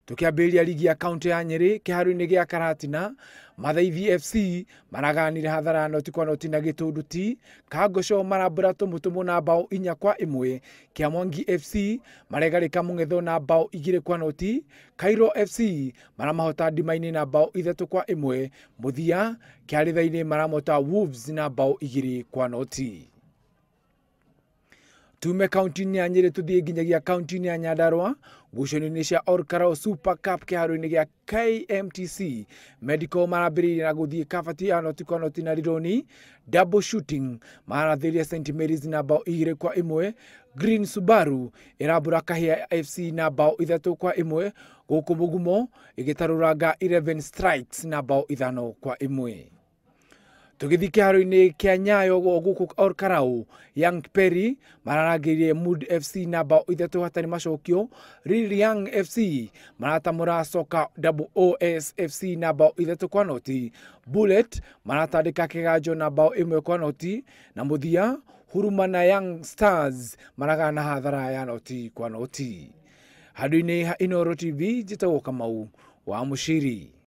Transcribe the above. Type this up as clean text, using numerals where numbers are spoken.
Tukiambĩrĩria ligi ya kaunti ya Nyeri kĩharo-inĩ gĩa Karatina, Mathaithi FC maraganire hathara noti kwa noti na Gĩtunduti. Kangosho marambũra tũmũtũmũ na mbao 4-1. Kĩamwangi FC maregarĩka Mũng'etho na mbao 2-0. Cairo FC maramahota Ndima-inĩ na mbao 3-1. Mũthia Kĩarĩtha-inĩ maramota Wolves na mbao 2-0. Tume kaunti-inĩ ya Nyeri tuthiĩ nginyagia kaunti-inĩ ya Nyandarua ngucanio-inĩ cia Olkarau Super Cup kĩharo-inĩ gĩa KMTC. Medical marambĩrĩirie na gũthiĩ kabati ya noti kwa noti na Rironi. Double shooting marathĩria St Mary's na mbao 2-1. Green Subaru ĩrambũra Kahĩa FC na mbao 3-1. Gũkũ Mũgumo ĩgĩtarũranga 11 Strikes na mbao 5-1. Tũgĩthiĩ kĩharo-inĩ kĩa Nyayo gũkũ Olkarau, Young Perry mararangĩrĩire Mood FC na mbao 3 hatarĩ macokio. Real Young FC maratamũra Soka Double OS FC na mbao 3-0. Bullet maratandĩka Kĩganjo na mbao 1-0. Na mũthia Huruma na Young Stars maragana hathara ya noti kwa noti. Handũ-inĩ ha Inooro TV njĩtagwo Kamau wa Mũciri.